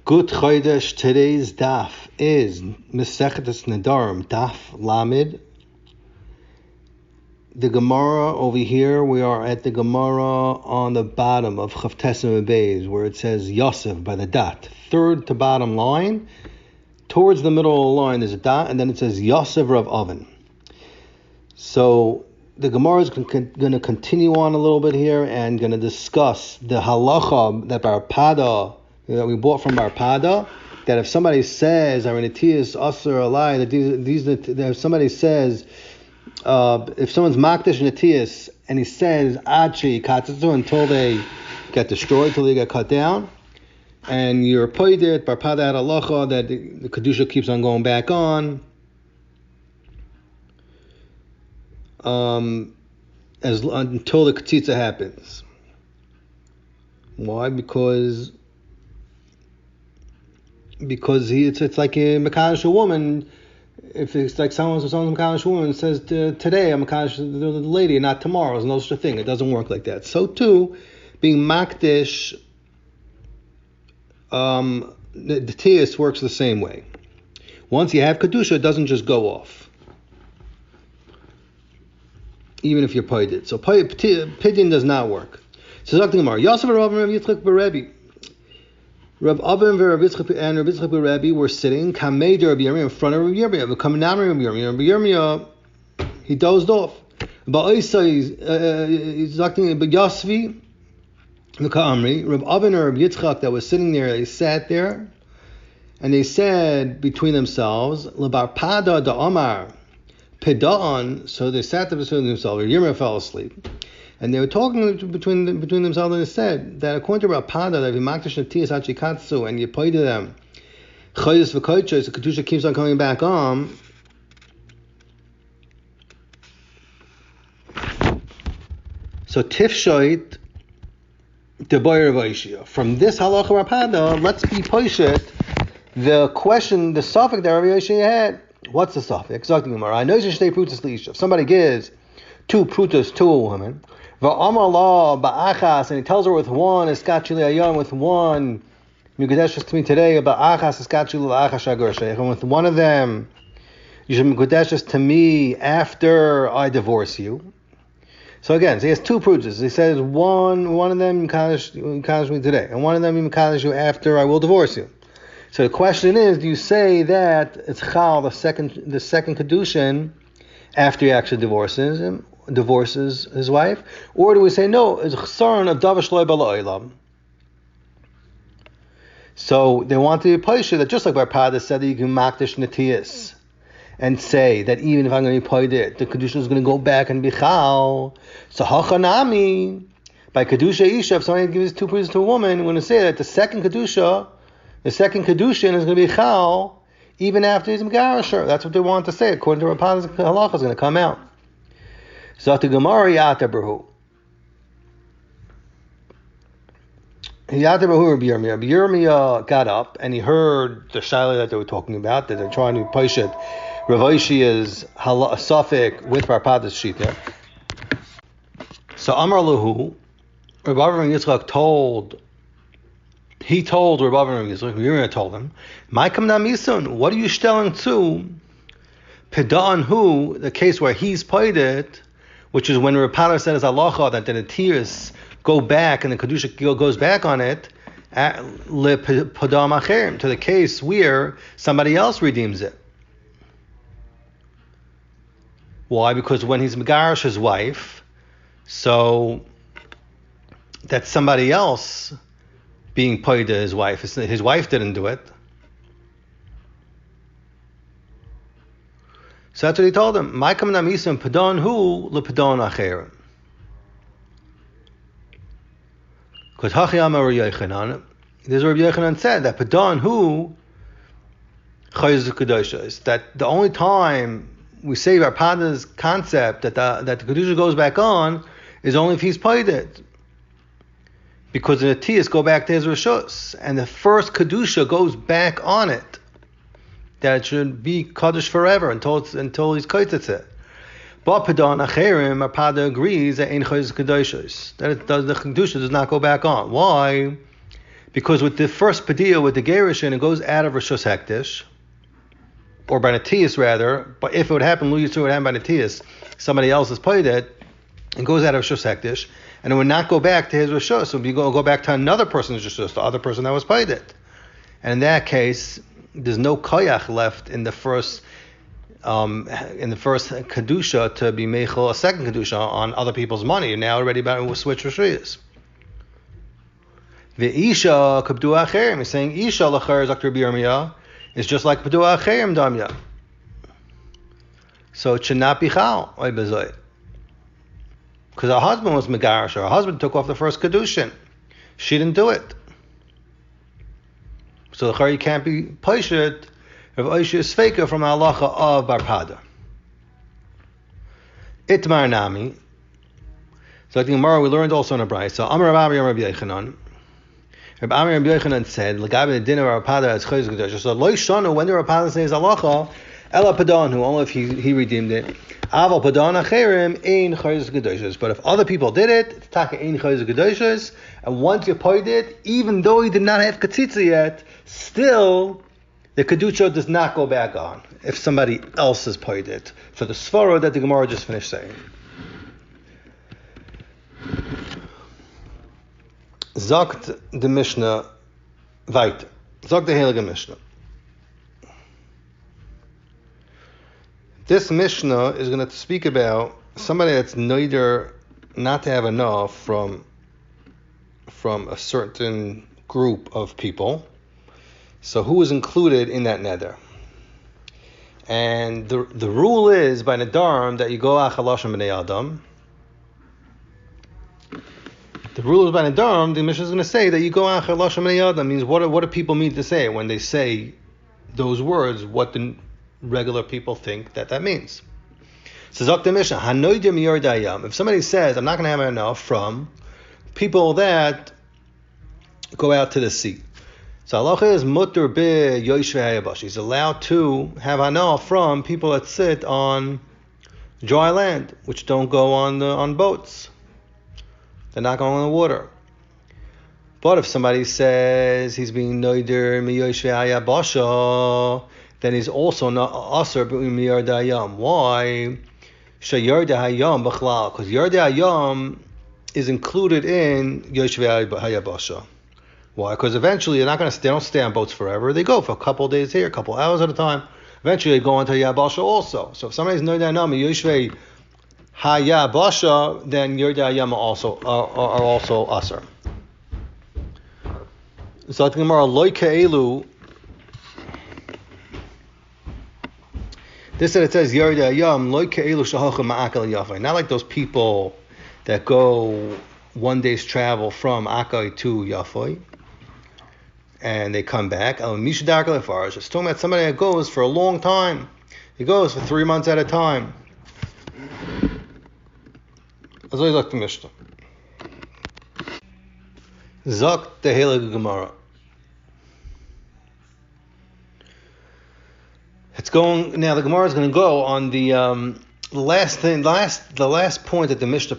Good Chodesh. Today's Daf is Mesechetes Nedarim, Daf Lamed. The Gemara over here, we are at the Gemara on the bottom of Chavtesim Beis, where it says Yosef by the dot. Third to bottom line, towards the middle of the line there's a dot, and then it says Yosef Rav Oven. So the Gemara is going to continue on a little bit here and going to discuss the halacha that Barpada, that we bought from Barpada, that if somebody says, Arinatias, Asur, Alai, that if somebody says, if someone's Makdish Natias, and he says, Achi, Katzatsu, until they get destroyed, until they get cut down, and you're paid it, Barpada had halacha, that the Kedusha keeps on going back on, until the Ketzitza happens. Why? Because it's like a Mekadosh woman. If it's like someone's Mekadosh woman says today I'm Mekadosh the lady and not tomorrow, it's no such a thing. It doesn't work like that. So too, being Makdish, the Tiyas works the same way. Once you have Kedusha, it doesn't just go off, even if you're paid it. So Pidyon does not work. So Dr. Gemara, Yosef Rav Yitzchak Berebi. Rav Abba and Rav Yitzchak and Rav Yitzchak Berebi were sitting Kamei de Rabbi Yirmiyah in front of Rabbi Yirmiyah. But coming down Rabbi Yirmiyah, Rabbi Yirmiyah, he dozed off. But Isa, he's talking about Yosvi, the Ka'amri, Rav Abba and Rav Yitzchak that was sitting there, they sat there, and they said between themselves, L'Barpada da Omar, Peda'an, so they sat there between themselves, Rabbi Yirmiyah fell asleep. And they were talking between themselves, and they said that according to Rav Pada, that if you makdish natias achikatsu and you pay to them chayis v'koiches, the kedusha keeps on coming back on. So tifshoit deboyer v'ishia. From this halacha Rav Pada, let's be poishet the question, the suffix that Rav Yishia had. What's the suffix? Exactly, Gemara. I know you should stay prutas leisha. If somebody gives 2 prutas to a woman, and he tells her with one, with one, Mikudesh to me today, and with one of them, you should Mikudesh to me after I divorce you. So again, so he has 2 prutas. He says one of them Mikudesh me today, and one of them Mikudesh you after I will divorce you. So the question is, do you say that it's Chal, the second Kedushin, after he actually divorces his wife, or do we say no? It's chsaron of davar shloi b'la'olam. So they want to be paisha that just like Barpada said that you can makdish natias and say that even if I'm going to be paid it, the kedusha is going to go back and be chal. So hachanami by kedusha isha, if somebody gives 2 pieces to a woman, we're going to say that the second kedushin is going to be chal even after he's megarasher. That's what they want to say. According to Rapada's halacha, is going to come out. So the Gemara Yatabrahu. Yatabrahu Rabbi Yirmiyah. Rabbi Yirmiyah got up and he heard the shaila that they were talking about, that they're trying to push it. Rav Yishia's suffix with Barpada's shita. So Amar Lahu, Rabbi Yitzchak told Rabbi Yitzchak, Rabbi Yirmiyah told him, Ma'ikam namisun, what are you telling to? Peda'an hu, the case where he's paid it, which is when Rappada said as halacha that the tears go back and the kedusha goes back on it, le padam acherim, to the case where somebody else redeems it. Why? Because when he's megarish his wife, so that's somebody else being paid to his wife. His wife didn't do it. So that's what he told him. Ma'ikam namisim padon hu lepadon acherim. Because hachiyam Rabbi Yochanan, there's Rabbi Yochanan said that padon hu chayz kedusha, is that the only time we say our Pada's concept that the kedusha goes back on is only if he's paid it. Because the tiyas go back to his rishus, and the first kedusha goes back on it. That it should be kaddish forever until he's kaitzitz it. But Padan Acherim, Pada agrees that Ein Chayz Kedoshos, that the Kedusha does not go back on. Why? Because with the first Padiyah, with the Gerushin, it goes out of Rishus Hektish, or by Natius rather, but if it would happen, Lu Yisur would happen by Natius, somebody else has played it, it goes out of Rishus Hektish, and it would not go back to his Rishus, so it would go back to another person's Rishus, the other person that was played it. And in that case, there's no koyach left in the first kedusha to be meichel a second kedusha on other people's money. You're now already about to switch rishuyas. The isha kabdu acherim is saying isha lacher zakter b'yirmiyah is just like kabdu acherim damya. So it should not be chal oy bezoy. Because her husband was megarish, her husband took off the first kedushin. She didn't do it. So the chari can't be paishet if Oisha is faker from halacha of Barpada. Itmar Nami. So like the Gemara we learned also in a brayso. So Amar Rabbi Rabbi Yechanan. Rabbi Rabbi Yechanan said, "L'gabe the din of Barpada as chayz gedosh." So Lo Shana when the Barpada says halacha, Ela Padan who only if he redeemed it. Aval Padan acherim ein chayz gedosh. But if other people did it, it's taka ein chayz gedosh. And once you paid it, even though he did not have katzitza yet, still the kedusha does not go back on if somebody else has paid it. For the svara that the Gemara just finished saying. Zakt the Mishnah weiter. Zakt the Heilige Mishnah. This Mishnah is going to speak about somebody that's neither not to have enough from a certain group of people. So who is included in that neder? And the rule is by Nedarim that you go achalashim b'nei adam. The rule is by Nedarim, the Mishnah is going to say that you go achalashim b'nei adam means what do people mean to say when they say those words? What the regular people think that means. So Zok the Mishnah, hanoidim yordayam. If somebody says I'm not going to have enough from people that go out to the sea. So halacha is mutter be yoshvei hayabash. He's allowed to have hanah from people that sit on dry land, which don't go on boats. They're not going on the water. But if somebody says he's being noider mi yoshvei hayabasha, then he's also not aser b'miyar dayam. Why? Sheyar dayam b'chlal, because yar dayam is included in yoshvei hayabasha. Why? Because eventually they don't stay on boats forever. They go for a couple of days here, a couple of hours at a time. Eventually they go into Yabasha also. So if somebody's Nodanami, Yoshvei Hayabasha, then Yerdayama also are also Asr. So I think Gemara Loika Elu. This that it says Yerdayam Loika Elu Shahacha Ma'akal Yafai. Not like those people that go one day's travel from Akai to Yafai. And they come back. It's talking about somebody that goes for a long time. He goes for 3 months at a time. As I like the Mishnah. Zok the Heilige Gemara. It's going now. The Gemara is going to go on the last point that the Mishnah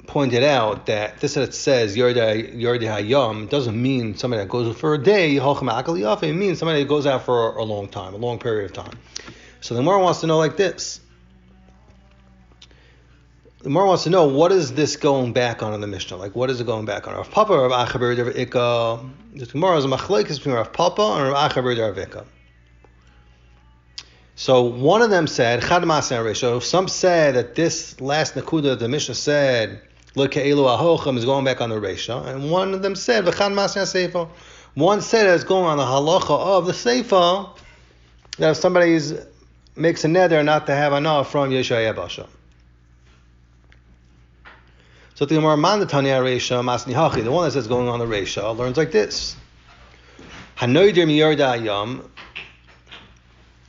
pointed out, that this that it says Yordei Hayam doesn't mean somebody that goes for a day. It means somebody that goes out for a long time, a long period of time. So the Gemara wants to know like this. The Gemara wants to know, what is this going back on in the Mishnah? Like, what is it going back on? Rav Papa or Rav Achaber Rav Ika? The Gemara is a machlekes between Rav Papa and Rav Achaber Rav Ika. So one of them said, Chad Masen Risho. Some said that this last nakuda the Mishnah said, Look Elu Ahocham is going back on the Resha, and one of them said, V'chad Masen Seifa. One said it's going on the halacha of the Seifa, that if somebody makes a neder not to have enough from Yeshua Yabasha. So the Gemara Man the Tanya Resha Masni Hachi, the one that says going on the Resha, learns like this: Hanoidir mi Yordayam.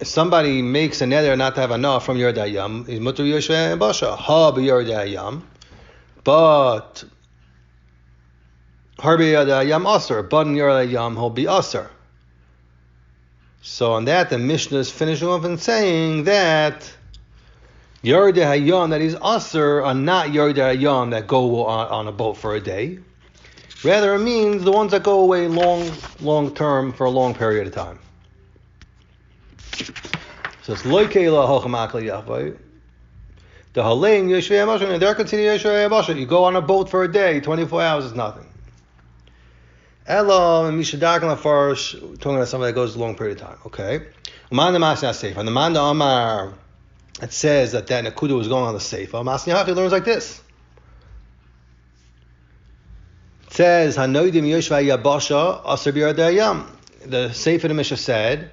If somebody makes a neder not to have enough from Yordayam, he's mutar Yeshua Yabasha. Ha be Yordayam, but Harbi Yordayam Aser, but in Yordayam he'll be Aser. So on that, the Mishnah is finishing off and saying that Yordei Hayam that he's Aser are not Yordei Hayam that go on a boat for a day. Rather, it means the ones that go away long term for a long period of time. So it's loikeila hochamakli yachvay. The halein yeshvei hamashon, and they're considered yeshvei hamashon. You go on a boat for a day, 24 hours is nothing. Elo and mishadak lafarish, talking about somebody that goes a long period of time. Okay. Uman masna seif. And the man Amar, it says that Nakuda was going on the seifa. Masni Hachi learns like this. It says Hanoidim Yoshva Yabasha Aser B'Yardayam. The Sefer the Mishnah said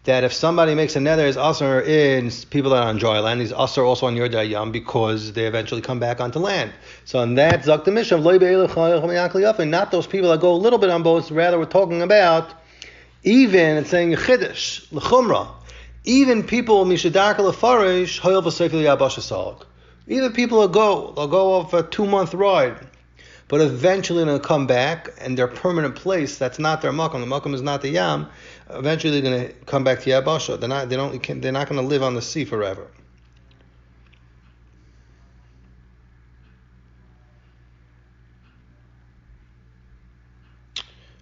that if somebody makes a nether, is Aser in people that are on dry land, he's Aser also on Yardayam because they eventually come back onto land. So in that Zak the Mishnah, not those people that go a little bit on boats. Rather, we're talking about even it's saying Chiddush L'Chumra. Even people Mishadarka L'Farish Hoyel V'Sefer Yabasha Salak. Even people will go off a 2-month ride. But eventually they're going to come back, and their permanent place, that's not their makom. The makom is not the yam. Eventually they're going to come back to Yabasha. They're not going to live on the sea forever.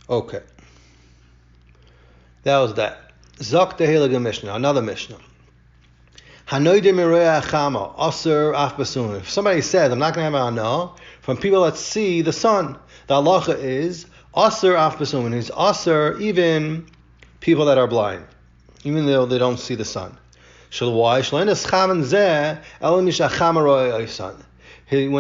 Okay. That was that. Zok Tehilagah Mishnah, another Mishnah. Hanoidim Mireya Achama, Aser Af Basun. If somebody says, I'm not going to have an anah from people that see the sun, the halacha is Aser Af Basun. It's Aser even people that are blind, even though they don't see the sun. When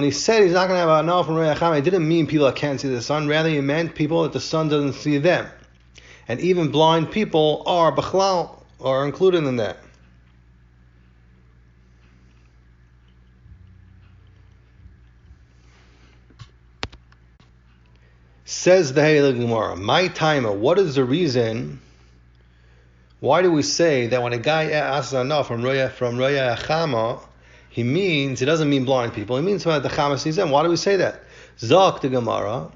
he said he's not going to have an anah from Mireya Achama, he didn't mean people that can't see the sun. Rather, he meant people that the sun doesn't see them. And even blind people are b'chlal, are included in that. Says the Heilig Gemara, my timer, what is the reason? Why do we say that when a guy asks anah from Roya Achama, he doesn't mean blind people, he means that the Chama sees them. Why do we say that? Zok the Gemara,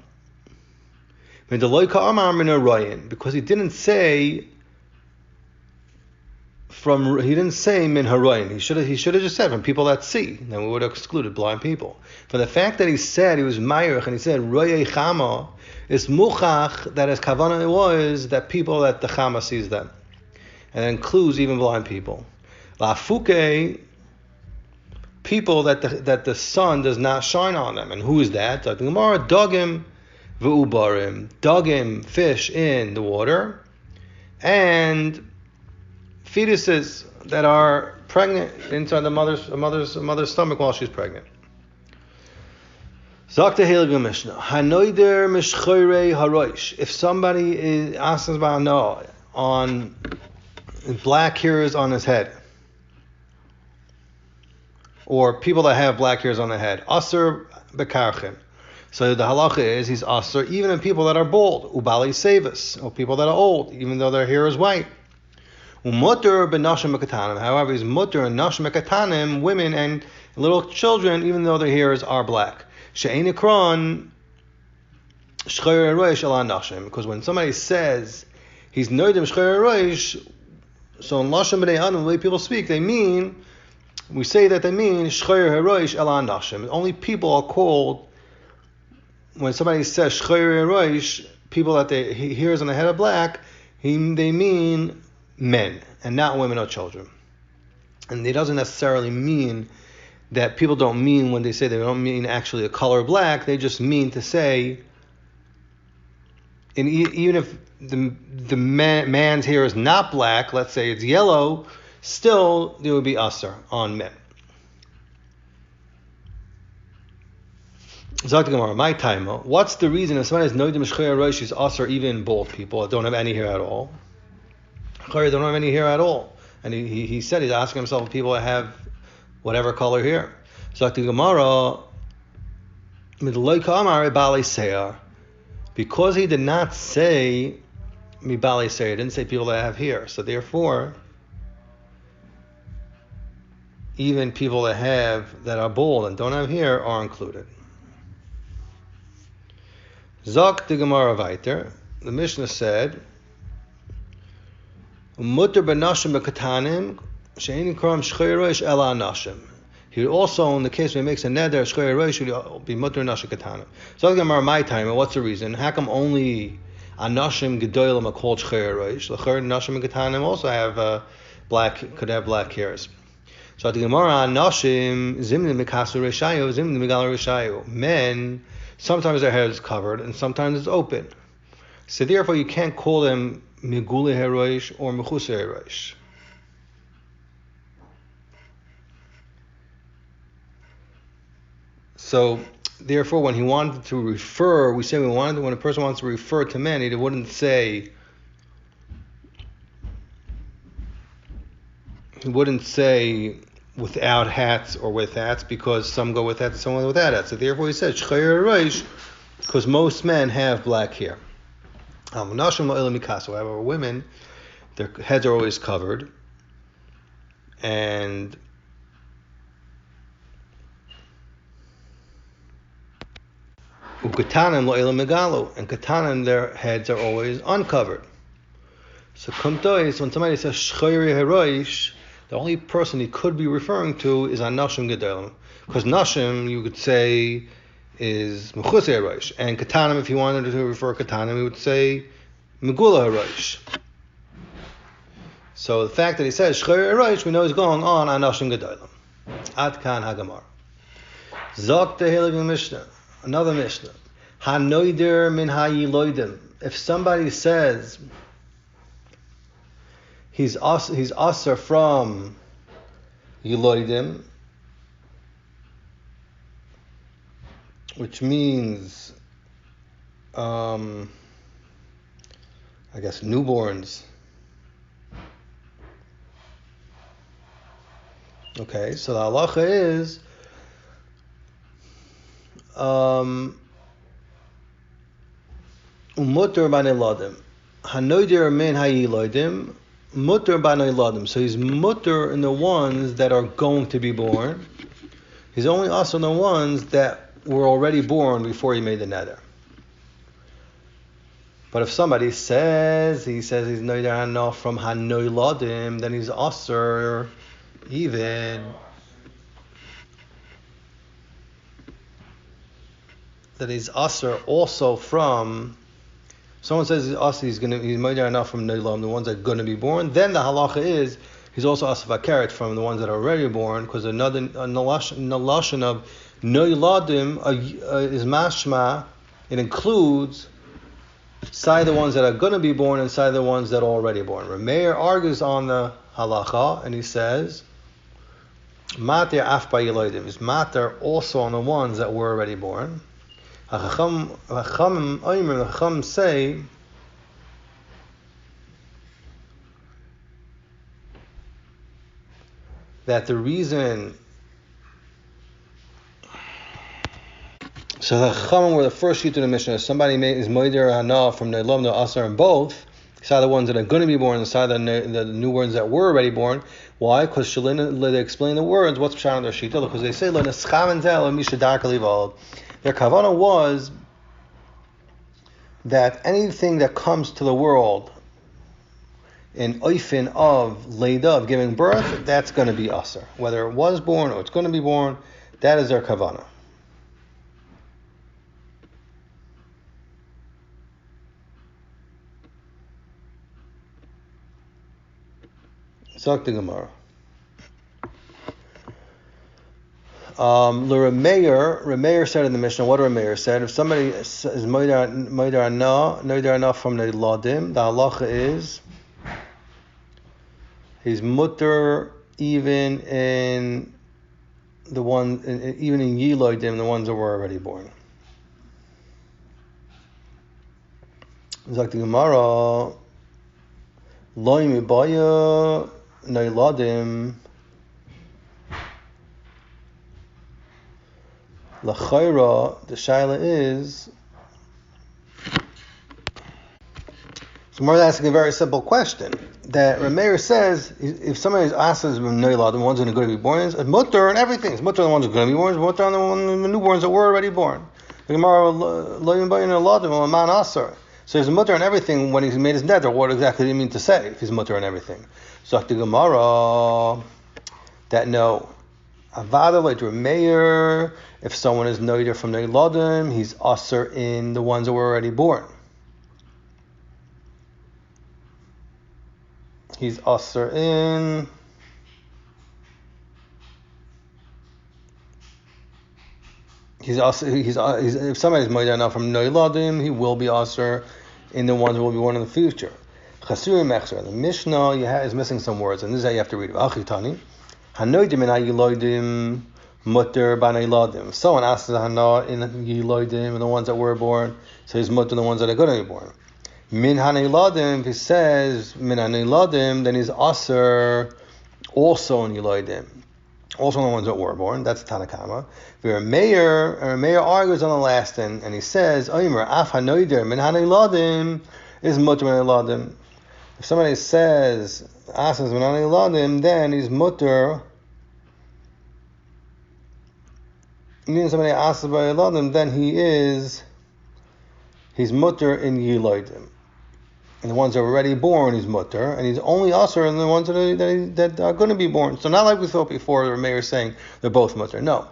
because he didn't say min haroyin. He should have just said from people that see. Then we would have excluded blind people. For the fact that he said he was mayurch and he said royei chama, is muchach that his kavanah was that people that the chama sees them, and it includes even blind people. Lafuke, people that the sun does not shine on them, and who is that? Like the Gemara, dogim v'ubarim, dogim, fish in the water, and fetuses that are pregnant inside the mother's stomach while she's pregnant. Zakta Hilga Mishnah. Hanoider mishchoirei haroish. If somebody asks about no on black hairs on his head, or people that have black hairs on their head, aser bekarchim. So the halacha is he's aser even in people that are bald, ubali sevis, or people that are old, even though their hair is white. Umutter benashim mekatanim. However, he's mutter and nashim mekatanim, women and little children, even though their hairs are black. She'enikron shchoyer roish ala nashim. Because when somebody says he's noidim shchoyer roish, so in lashim b'nei adam, the way people speak, they mean shchoyer roish ala nashim. Only people are called, when somebody says shchoyer roish, people that their hairs on the head are black, they mean men and not women or children. And it doesn't necessarily mean that people don't mean when they say they don't mean actually a color black, they just mean to say, and even if the man's hair is not black, let's say it's yellow, still there would be asr on men. Zakta Gemara, my time. What's the reason if somebody has noidim shchoyer roish is asr even bald people that don't have any hair at all? They don't have any hair at all. And he said he's asking himself if people that have whatever color hair. So the Gemara, because he did not say mibali seir, didn't say people that have hair. So therefore, even people that are bald and don't have hair are included. Zok the Gemara weiter. The Mishnah said, Mutter benashim bekatanim she'ein kram shchoyer roish ela nashim. He would also, in the case when he makes a neder, shchei rosh, would be mutter nashim katana. So my time, what's the reason? How come only anashim gedolim are called shchei rosh? The nashim katana also have could have black hairs. So the Gemara, anashim zimni mikasu reshayo, zimni migal reshayo. Men, sometimes their hair is covered and sometimes it's open. So therefore, you can't call them migule heroish or mechuse heroish. So, therefore, when he wanted to refer, when a person wants to refer to men, he wouldn't say without hats or with hats, because some go with hats and some without hats. So therefore, he said shchei rosh, because most men have black hair. However, women, their heads are always covered, and ukatanim lo'elam megalu, and katanim, their heads are always uncovered. So kumtois, when somebody says shchei harosh, the only person he could be referring to is anashim gedolim, because nashim you could say is mechuse harosh, and katanim, if he wanted to refer katanim, he would say megula harosh. So the fact that he says shchei harosh, we know he's going on anashim gedolim. Ad kan hagamar. Zok the Hilig Mishnah. Another Mishnah. Hanoider min hayiloidim. If somebody says he's aser from yiloidim, which means I guess newborns. Okay, so the halacha is mutter b'neiladim. Hanoider min hayiloidim, mutter b'neiladim. So he's mutter in the ones that are going to be born. He's only also in the ones that were already born before he made the neder. But if somebody says he's noider hano from hanoiladim, then he's aser even that he's aser also from. Someone says he's noider hano from noilam, the ones that are going to be born. Then the halacha is he's also aser vakaret from the ones that are already born, because another nalashon of noiladim is mashma. It includes side the ones that are going to be born and side the ones that are already born. Rameir argues on the halacha and he says mater af bayiloidim is mater also on the ones that were already born. Chacham say that the reason. So the Chachamim were the first sheet of the Mishnah. Somebody is moider hana from Neilam to Asar and both. Side the ones that are going to be born, and side the new ones that were already born. Why? Because they explain the words. What's pshat on their shita? Because they say their kavanah was that anything that comes to the world in oifin of leida, of giving birth, that's going to be Asar. Whether it was born or it's going to be born, that is their kavanah. Zok the Gemara. Rameir said in the Mishnah, what Rameir said, if somebody is moider hana from the ladim, the halacha is he's mutter even in the one, even in yiloidim, the ones that were already born. Zok the Gemara. Loi mibaya neiladim l'chayra. The shaila is, so more asking a very simple question. That Rameir says if somebody is asked as neiladim, the ones that are going to be born, it's mutter and everything. It's mutter on the ones that are going to be born. It's mutter on the newborns that were already born. The Gemara loi mibaya neiladim l'man asar. So he's mutter on everything when he's made his neder. What exactly do you mean to say if he's mutter on everything? So the Gemara that no, Avada like Rameir, if someone is noider from Neiladim, he's usher in the ones that were already born. He's usher in if somebody's noider now from Neiladim, he will be usher in the ones that will be born in the future. Chasurim Mechzer. The Mishnah is missing some words, and this is how you have to read it. Achitani. Hanoidim and Yiloidim mutter baneiladim. Someone asks the Hana in Yiloidim and the ones that were born, so he's mutter the ones that are going to be born. Min haneiladim, if he says min haneiladim, then he's aser also in Yiloidim, also the ones that were born. That's Tanakama. Meir argues on the last end, and he says, Oimer af hanoider min haneiladim is mutter baneiladim. If somebody says asks min haneiladim, then he's mutter. Meaning somebody asks by Eladim, then he's mutter in Yiloidim. And the ones that are already born, he's mutter, and he's only usher in the ones that are going to be born. So not like we thought before, the Meir saying they're both mutter. No.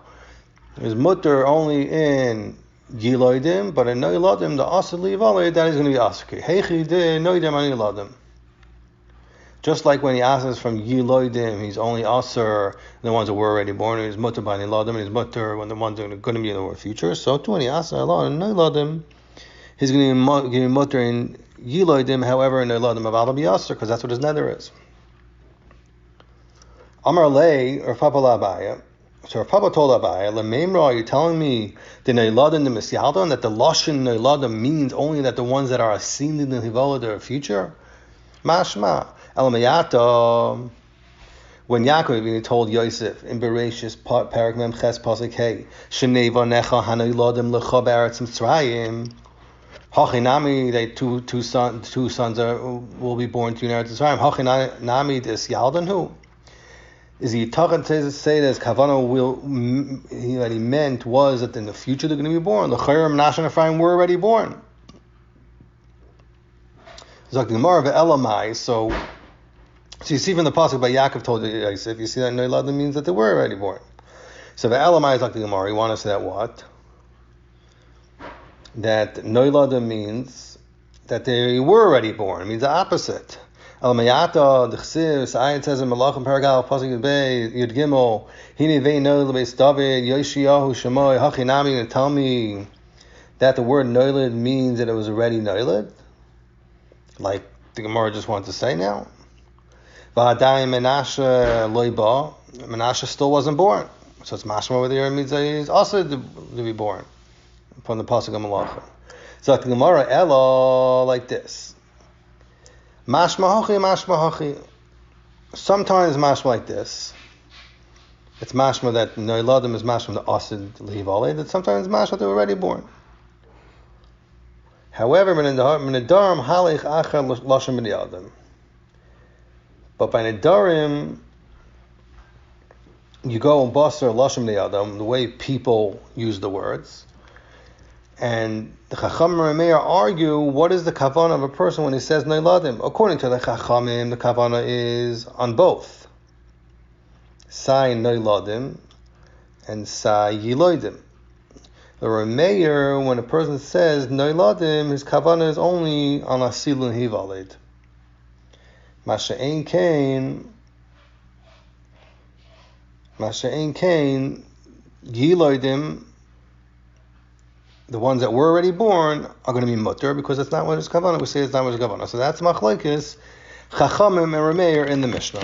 There's mutter only in Yiloidim, but in Noiladim, the usher livalid, that is going to be usher. Heichi de Noidim an Yilodim. Just like when he asks from Yiloidim, he's only usher the ones that were already born, and he's mutter by Niladim, and he's mutter when the ones that are going to be in the future. So too, when he asks Allah in Niladim, he's going to be mutter in Yiloidim, however, in Niladim of Allah be usher, because that's what his nether is. Amar lei, or Papa Labaya. So if Papa told Abaya, Lememra, are you telling me the Niladim, the Misyaldon, that the Lashon Niladim means only that the ones that are ascended in the Hivala are future? Mashma. Elamayata, when Yaakov told Yosef in Bereshis Parak Mem Ches Pasuk Hey, Sheneva Necha Haneiladim Lecha Be'eretz Mitzrayim, Hachinami, they two sons will be born to you in Eretz Mitzrayim. Hachinami is Yaldan who? Is he talking to say that his Kavana that he meant was that in the future they're going to be born? The Chayrim Nash and Ephraim were already born. Zok the Gemara of Elamai, so you see from the pasuk by Yaakov told Yosef, you see that Noiladim means that they were already born. So the Elamai is like the Gemara. You want to say that what? That Noiladim means that they were already born. It means the opposite. Elamayata, the Chsiv, Sayin says in Malachim Paragal, pasuk Yud Yud Gimel, Hine Vei Noilad Beis David, Yoshiyahu Shemoy, Hachinami, and tell me that the word Noilad means that it was already Noilad, like the Gemara just wants to say now. V'adayim Menashe loiba, Menashe still wasn't born, so it's mashma over there. It means that he's also to be born from the pasuk of Malachim. So the Gemara Ella like this. Mashma hachi. Sometimes mashma like this. It's mashma that Noiladim is mashma the asid lihivale. That sometimes mashma they're already born. However, Nedarim halich achar lashon b'nei adam. But by Nedarim, you go and basar lashon b'nei adam, the way people use the words. And the Chachamim and Meir argue, what is the kavanah of a person when he says Noiladim? According to the Chachamim, the kavanah is on both. Sai Noiladim and Sai Yiloidim. The Meir, when a person says Noiladim, his kavanah is only on Asilun Hivalid. Masha'ein Kain, Yiloidim, the ones that were already born are going to be mutter because that's not what his kavanah. We say it's not what his kavanah. So that's machlekes Chachamim and Rameir in the Mishnah.